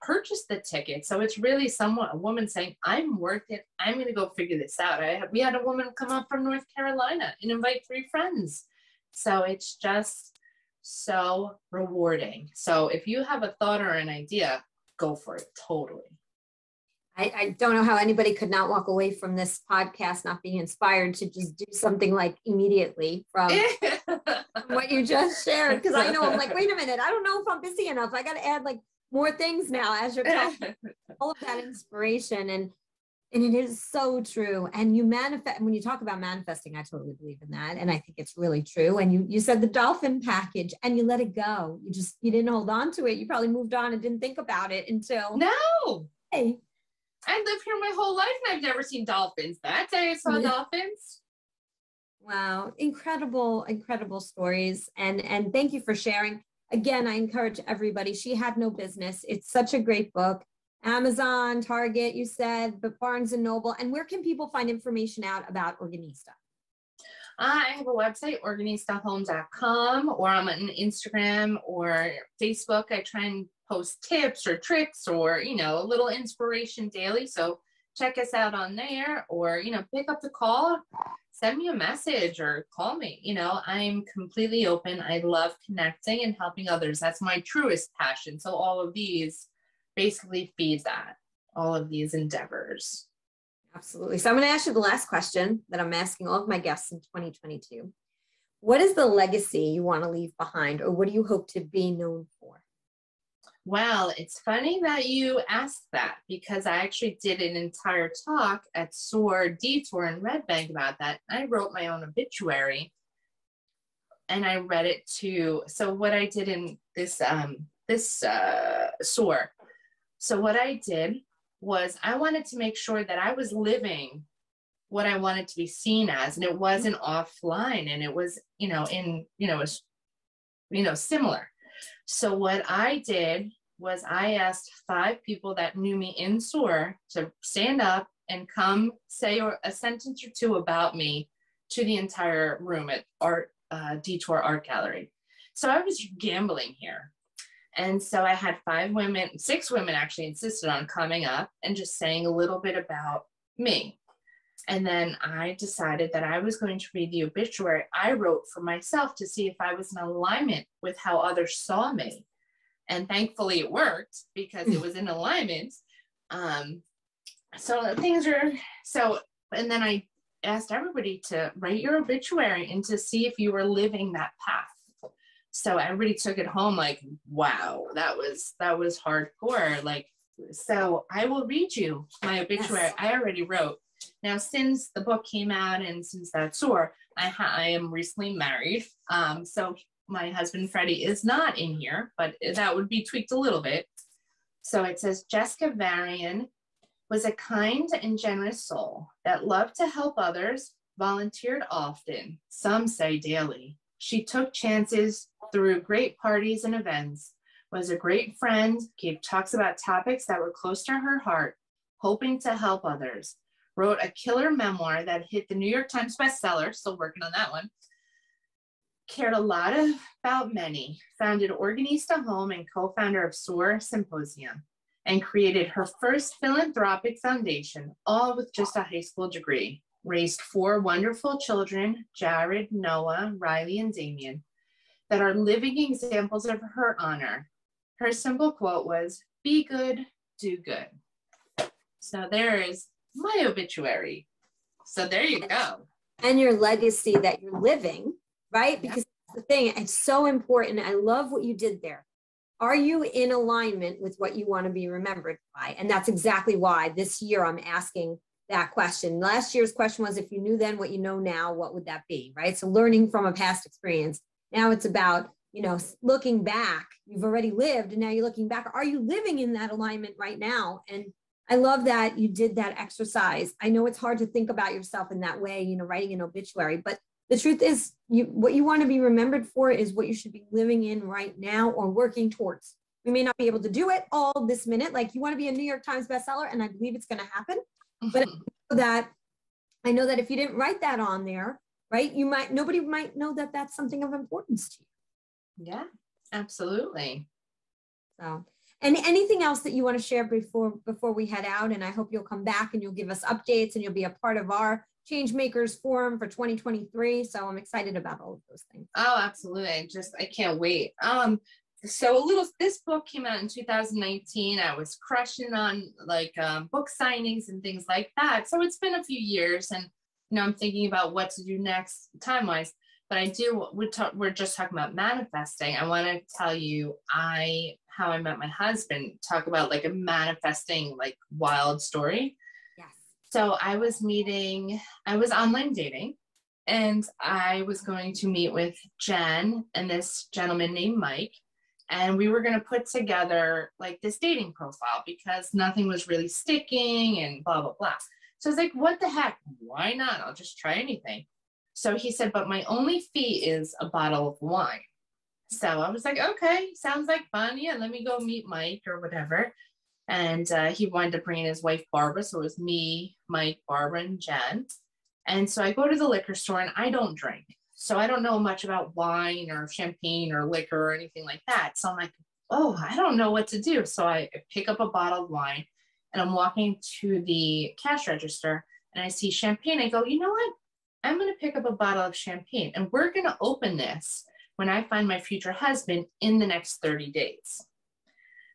purchase the ticket. So it's really a woman saying, I'm worth it. I'm going to go figure this out. We had a woman come up from North Carolina and invite 3 friends. So it's just so rewarding. So if you have a thought or an idea, go for it. Totally. I don't know how anybody could not walk away from this podcast not being inspired to just do something like immediately from what you just shared. Because I know I'm like, wait a minute, I don't know if I'm busy enough. I got to add like more things now as you're talking. All of that inspiration, and it is so true. And you manifest, when you talk about manifesting, I totally believe in that, and I think it's really true. And you said the dolphin package, and you let it go. You didn't hold on to it. You probably moved on and didn't think about it until hey. I lived here my whole life and I've never seen dolphins. That day I saw dolphins. Wow. Incredible, incredible stories. And thank you for sharing. Again, I encourage everybody. She Had No Business. It's such a great book. Amazon, Target, you said, but Barnes & Noble. And where can people find information out about Organista? I have a website, organistahome.com, or I'm on Instagram or Facebook. I try and post tips or tricks or, you know, a little inspiration daily. So check us out on there, or, you know, pick up the call, send me a message or call me. You know, I'm completely open. I love connecting and helping others. That's my truest passion. So all of these basically feed that, all of these endeavors. Absolutely. So I'm going to ask you the last question that I'm asking all of my guests in 2022. What is the legacy you want to leave behind, or what do you hope to be known for? Well, it's funny that you asked that, because I actually did an entire talk at SOAR Detour in Red Bank about that. I wrote my own obituary and I read it too. So what I did in this SOAR, so what I did was I wanted to make sure that I was living what I wanted to be seen as, and it wasn't offline, and it was, similar. So what I did was I asked 5 people that knew me in SOAR to stand up and come say a sentence or 2 about me to the entire room at Detour Art Gallery. So I was gambling here. And so I had 6 women actually insisted on coming up and just saying a little bit about me. And then I decided that I was going to read the obituary I wrote for myself to see if I was in alignment with how others saw me. And thankfully it worked, because it was in alignment. And then I asked everybody to write your obituary and to see if you were living that path. So everybody took it home like, wow, that was hardcore. Like, so I will read you my obituary. Yes. I already wrote. Now, since the book came out and since that's sore, I am recently married. So my husband, Freddie, is not in here, but that would be tweaked a little bit. So it says, Jessica Varian was a kind and generous soul that loved to help others, volunteered often, some say daily. She took chances through great parties and events, was a great friend, gave talks about topics that were close to her heart, hoping to help others, wrote a killer memoir that hit the New York Times bestseller, still working on that one, cared a lot about many, founded Organista Home and co-founder of SOAR Symposium, and created her first philanthropic foundation, all with just a high school degree, raised 4 wonderful children, Jared, Noah, Riley, and Damien, that are living examples of her honor. Her simple quote was, be good, do good. So there is my obituary. So there you go. And your legacy that you're living, right? Because that's the thing, it's so important. I love what you did there. Are you in alignment with what you want to be remembered by? And that's exactly why this year I'm asking that question. Last year's question was, if you knew then what you know now, what would that be, right? So learning from a past experience. Now it's about, looking back. You've already lived and now you're looking back. Are you living in that alignment right now? And I love that you did that exercise. I know it's hard to think about yourself in that way, writing an obituary, but the truth is what you want to be remembered for is what you should be living in right now or working towards. We may not be able to do it all this minute. Like you want to be a New York Times bestseller, and I believe it's going to happen. But I know that if you didn't write that on there, right, nobody might know that that's something of importance to you. Yeah, absolutely. So, and anything else that you want to share before we head out? And I hope you'll come back and you'll give us updates and you'll be a part of our Changemakers Forum for 2023. So I'm excited about all of those things. Oh, absolutely. I can't wait. This book came out in 2019. I was crushing on book signings and things like that. So it's been a few years and, I'm thinking about what to do next time-wise. But we're just talking about manifesting. I want to tell you how I met my husband, talk about a manifesting, wild story. Yes. So I was online dating, and I was going to meet with Jenn and this gentleman named Mike. And we were going to put together this dating profile because nothing was really sticking and blah, blah, blah. So I was like, what the heck? Why not? I'll just try anything. So he said, but my only fee is a bottle of wine. So I was like, okay, sounds like fun. Yeah, let me go meet Mike or whatever. And he wanted to bring in his wife, Barbara. So it was me, Mike, Barbara, and Jenn. And so I go to the liquor store and I don't drink. So I don't know much about wine or champagne or liquor or anything like that. So I'm like, oh, I don't know what to do. So I pick up a bottle of wine and I'm walking to the cash register and I see champagne. I go, you know what? I'm going to pick up a bottle of champagne and we're going to open this when I find my future husband in the next 30 days.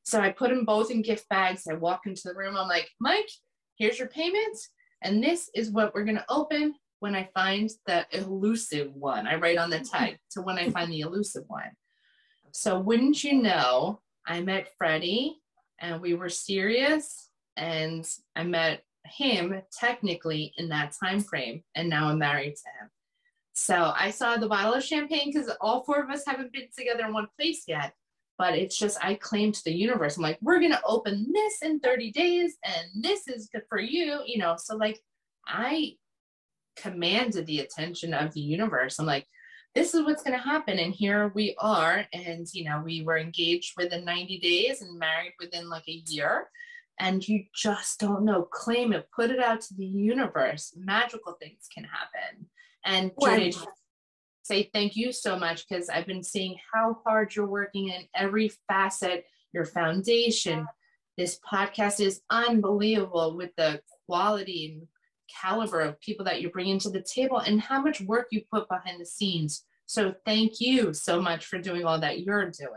So I put them both in gift bags. I walk into the room. I'm like, Mike, here's your payment. And this is what we're going to open when I find the elusive one. I write on the tag to when I find the elusive one. So wouldn't you know, I met Freddie and we were serious, and I met him technically in that time frame, and now I'm married to him. So I saw the bottle of champagne because all 4 of us haven't been together in one place yet, but it's just I claimed to the universe. I'm like, we're gonna open this in 30 days and this is good for you, so I commanded the attention of the universe. I'm like, this is what's going to happen. And here we are. And, we were engaged within 90 days and married within a year. And you just don't know. Claim it, put it out to the universe. Magical things can happen. And Judy, say thank you so much, because I've been seeing how hard you're working in every facet, your foundation. This podcast is unbelievable with the quality and caliber of people that you bring into the table and how much work you put behind the scenes. So thank you so much for doing all that you're doing.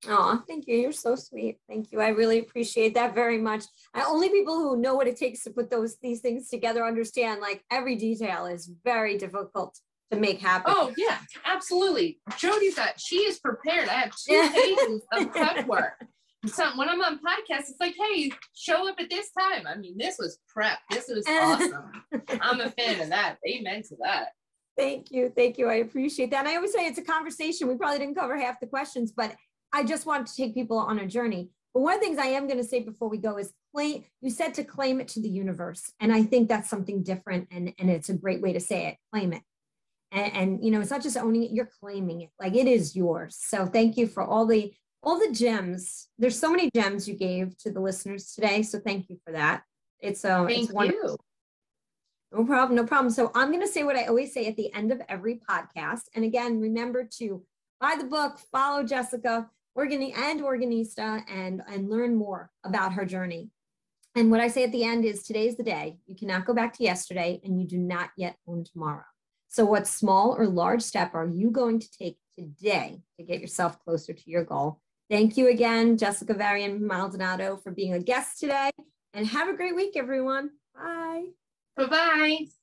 Oh, thank you. You're so sweet. Thank you. I really appreciate that very much. Only people who know what it takes to put these things together understand every detail is very difficult to make happen. Oh yeah, absolutely. She is prepared. I have 2 pages of prep work. So when I'm on podcasts, it's like, hey, show up at this time. I mean, this was prep. This was awesome. I'm a fan of that. Amen to that. Thank you. Thank you. I appreciate that. And I always say it's a conversation. We probably didn't cover half the questions, but I just want to take people on a journey. But one of the things I am going to say before we go is you said to claim it to the universe. And I think that's something different. And it's a great way to say it, claim it. And it's not just owning it, you're claiming it like it is yours. So thank you for all the gems. There's so many gems you gave to the listeners today. So thank you for that. It's wonderful. You. No problem. No problem. So I'm going to say what I always say at the end of every podcast. And again, remember to buy the book, follow Jessica and Organista and learn more about her journey. And what I say at the end is today's the day. You cannot go back to yesterday and you do not yet own tomorrow. So what small or large step are you going to take today to get yourself closer to your goal? Thank you again, Jessica Varian Maldonado, for being a guest today. And have a great week, everyone. Bye. Bye-bye.